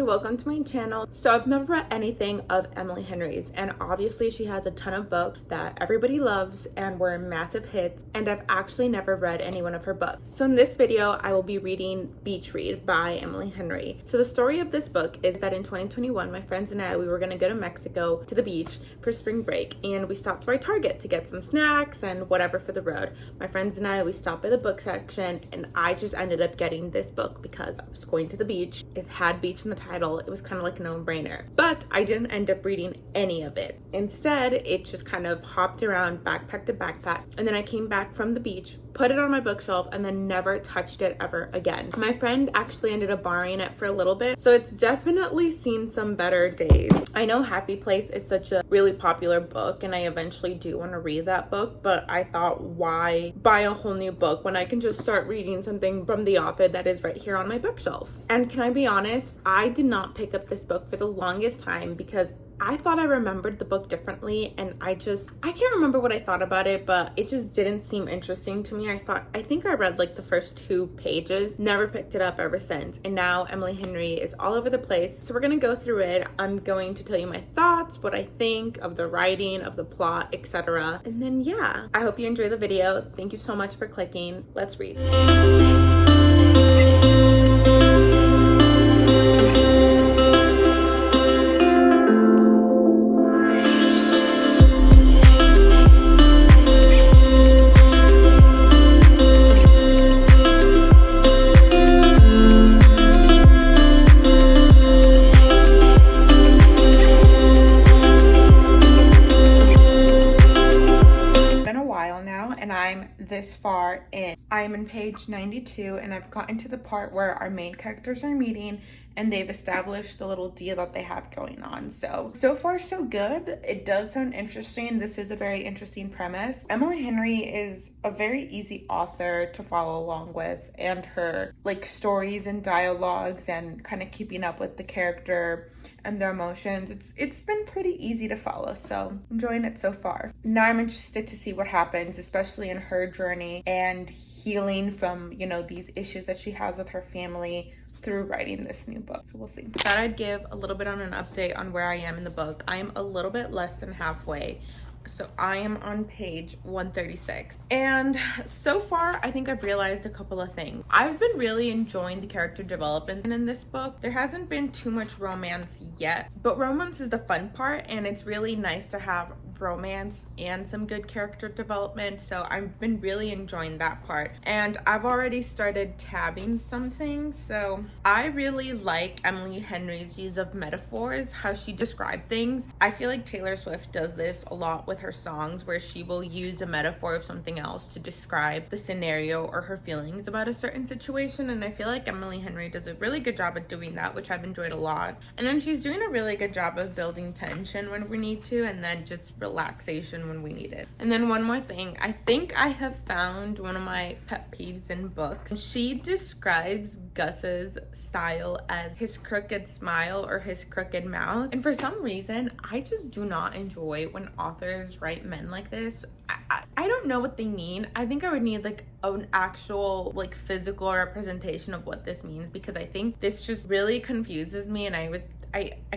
welcome to my channel. So I've never read anything of Emily Henry's, and obviously she has a ton of books that everybody loves and were massive hits, and I've actually never read any one of her books. So in this video I will be reading Beach Read by Emily Henry. So the story of this book is that in 2021 my friends and I, we were going to go to Mexico to the beach for spring break, and we stopped by Target to get some snacks and whatever for the road. My friends and I, we stopped by the book section, and I just ended up getting this book because I was going to the beach. It had beach in the title. It was kind of like a no-brainer, but I didn't end up reading any of it. Instead, it just kind of hopped around backpack to backpack, and then I came back from the beach, put it on my bookshelf, and then never touched it ever again. My friend actually ended up borrowing it for a little bit, so it's definitely seen some better days. I know Happy Place is such a really popular book, and I eventually do want to read that book, but I thought, why buy a whole new book when I can just start reading something from the author that is right here on my bookshelf? And can I be honest, I did not pick up this book for the longest time because I thought I remembered the book differently, and I can't remember what I thought about it, but it just didn't seem interesting to me. I think I read like the first 2 pages, never picked it up ever since, and now Emily Henry is all over the place. So we're gonna go through it. I'm going to tell you my thoughts, what I think of the writing, of the plot, etc. And then yeah, I hope you enjoy the video. Thank you so much for clicking. Let's read. This far in. I am in page 92, and I've gotten to the part where our main characters are meeting and they've established the little deal that they have going on. So far so good. It does sound interesting. This is a very interesting premise. Emily Henry is a very easy author to follow along with, and her like stories and dialogues and kind of keeping up with the character and their emotions, it's been pretty easy to follow, so enjoying it so far. Now I'm interested to see what happens, especially in her journey and healing from, you know, these issues that she has with her family through writing this new book. So we'll see. I thought I'd give a little bit on an update on where I am in the book. I am a little bit less than halfway. So I am on page 136. And so far, I think I've realized a couple of things. I've been really enjoying the character development in this book. There hasn't been too much romance yet, but romance is the fun part, and it's really nice to have romance and some good character development. So I've been really enjoying that part. And I've already started tabbing some things. So I really like Emily Henry's use of metaphors, how she described things. I feel like Taylor Swift does this a lot with her songs, where she will use a metaphor of something else to describe the scenario or her feelings about a certain situation, and I feel like Emily Henry does a really good job at doing that, which I've enjoyed a lot. And then she's doing a really good job of building tension when we need to, and then just relaxation when we need it. And then one more thing, I think I have found one of my pet peeves in books. She describes Gus's style as his crooked smile or his crooked mouth, and for some reason I just do not enjoy when authors write men like this. I don't know what they mean. I think I would need like an actual like physical representation of what this means, because I think this just really confuses me, and I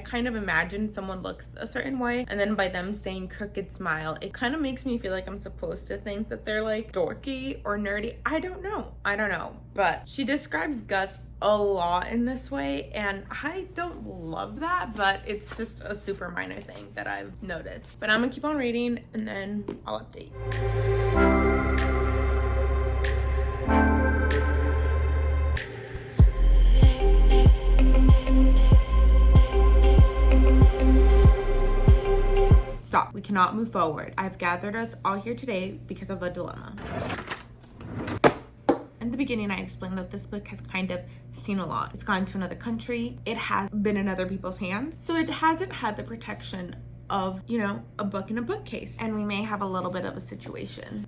kind of imagine someone looks a certain way, and then by them saying crooked smile, it kind of makes me feel like I'm supposed to think that they're like dorky or nerdy. I don't know, but she describes Gus a lot in this way, and I don't love that, but it's just a super minor thing that I've noticed. But I'm gonna keep on reading, and then I'll update. Stop. We cannot move forward. I've gathered us all here today because of a dilemma. In the beginning, I explained that this book has kind of seen a lot. It's gone to another country. It has been in other people's hands. So it hasn't had the protection of, you know, a book in a bookcase. And we may have a little bit of a situation.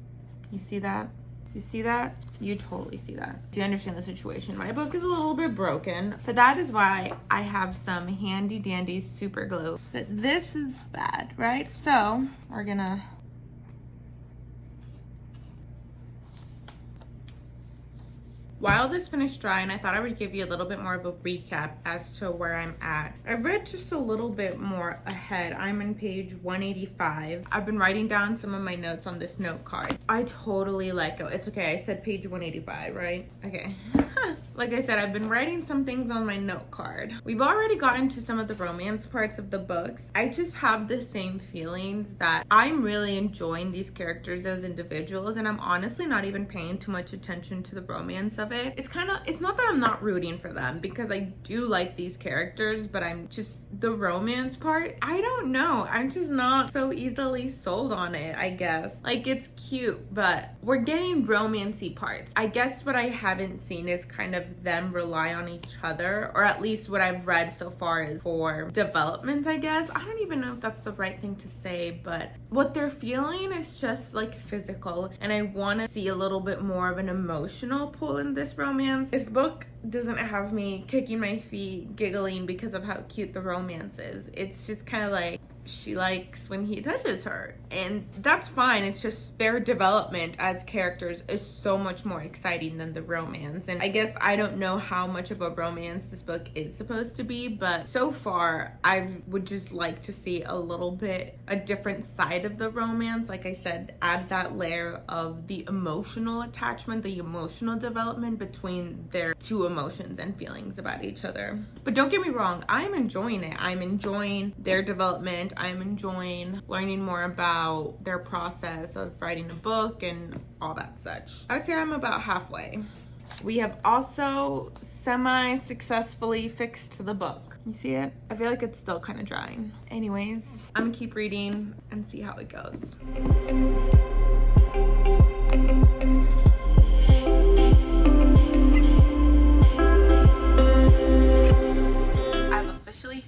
You see that? You see that? You totally see that. Do you understand the situation? My book is a little bit broken, but that is why I have some handy dandy super glue. But this is bad, right? So we're gonna while this finished drying, I thought I would give you a little bit more of a recap as to where I'm at. I've read just a little bit more ahead. I'm on page 185. I've been writing down some of my notes on this note card. I totally like it. It's okay, I said page 185, right? Okay. Like I said, I've been writing some things on my note card. We've already gotten to some of the romance parts of the books. I just have the same feelings that I'm really enjoying these characters as individuals, and I'm honestly not even paying too much attention to the romance of it. It's not that I'm not rooting for them, because I do like these characters, but I'm just, the romance part, I don't know. I'm just not so easily sold on it, I guess. Like, it's cute, but we're getting romancy parts. I guess what I haven't seen is kind of them rely on each other, or at least what I've read so far is for development, I guess. I don't even know if that's the right thing to say, but what they're feeling is just like physical, and I want to see a little bit more of an emotional pull in this romance. This book doesn't have me kicking my feet, giggling because of how cute the romance is. It's just kind of like, she likes when he touches her, and that's fine. It's just their development as characters is so much more exciting than the romance. And I guess I don't know how much of a romance this book is supposed to be, but so far I would just like to see a different side of the romance. Like I said, add that layer of the emotional attachment, the emotional development between their two emotions and feelings about each other. But don't get me wrong, I'm enjoying it. I'm enjoying their development. I'm enjoying learning more about their process of writing a book and all that such. I would say I'm about halfway. We have also semi-successfully fixed the book. You see it? I feel like it's still kind of drying. Anyways, I'm gonna keep reading and see how it goes.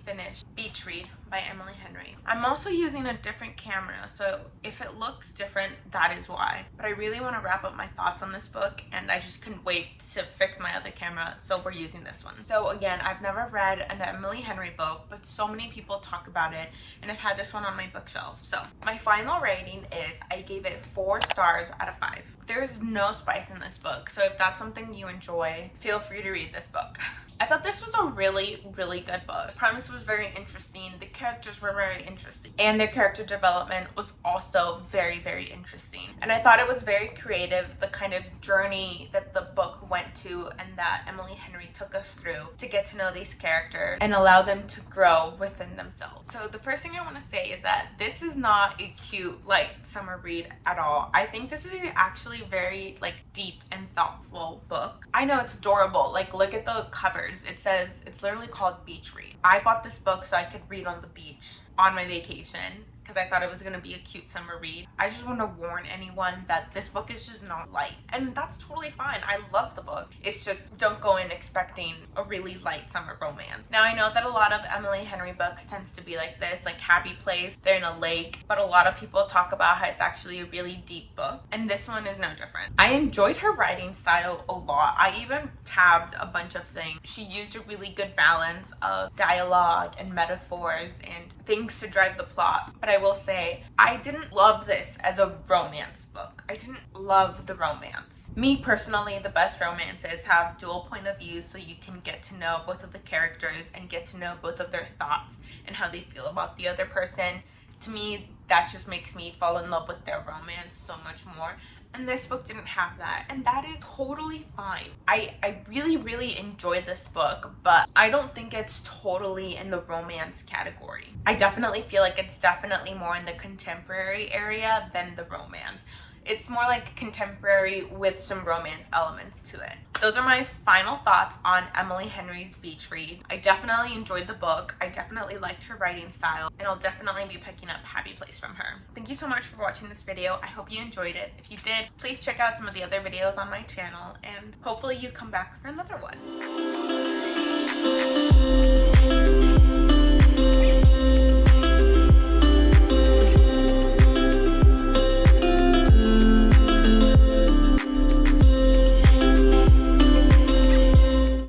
Finished Beach Read by Emily Henry. I'm also using a different camera, so if it looks different, that is why. But I really want to wrap up my thoughts on this book, and I just couldn't wait to fix my other camera, so we're using this one. So again, I've never read an Emily Henry book, but so many people talk about it, and I've had this one on my bookshelf. So my final rating is, I gave it 4 stars out of 5. There's no spice in this book, so if that's something you enjoy, feel free to read this book. I thought this was a really, really good book. The premise was very interesting. The characters were very interesting. And their character development was also very, very interesting. And I thought it was very creative, the kind of journey that the book went to and that Emily Henry took us through to get to know these characters and allow them to grow within themselves. So the first thing I want to say is that this is not a cute, light summer read at all. I think this is actually very, deep and thoughtful book. I know it's adorable. Look at the cover. It says, it's literally called Beach Read. I bought this book so I could read on the beach on my vacation, because I thought it was going to be a cute summer read. I just want to warn anyone that this book is just not light, and that's totally fine. I love the book. It's just, don't go in expecting a really light summer romance. Now, I know that a lot of Emily Henry books tends to be like this, like Happy Place. They're in a lake, but a lot of people talk about how it's actually a really deep book, and this one is no different. I enjoyed her writing style a lot. I even tabbed a bunch of things. She used a really good balance of dialogue and metaphors and things to drive the plot, but I will say, I didn't love this as a romance book. I didn't love the romance. Me personally, the best romances have dual point of views, so you can get to know both of the characters and get to know both of their thoughts and how they feel about the other person. To me, that just makes me fall in love with their romance so much more. And this book didn't have that, and that is totally fine. I really, really enjoyed this book, but I don't think it's totally in the romance category. I definitely feel like it's definitely more in the contemporary area than the romance. It's more like contemporary with some romance elements to it. Those are my final thoughts on Emily Henry's Beach Read. I definitely enjoyed the book. I definitely liked her writing style, and I'll definitely be picking up Happy Place from her. Thank you so much for watching this video. I hope you enjoyed it. If you did, please check out some of the other videos on my channel, and hopefully you come back for another one.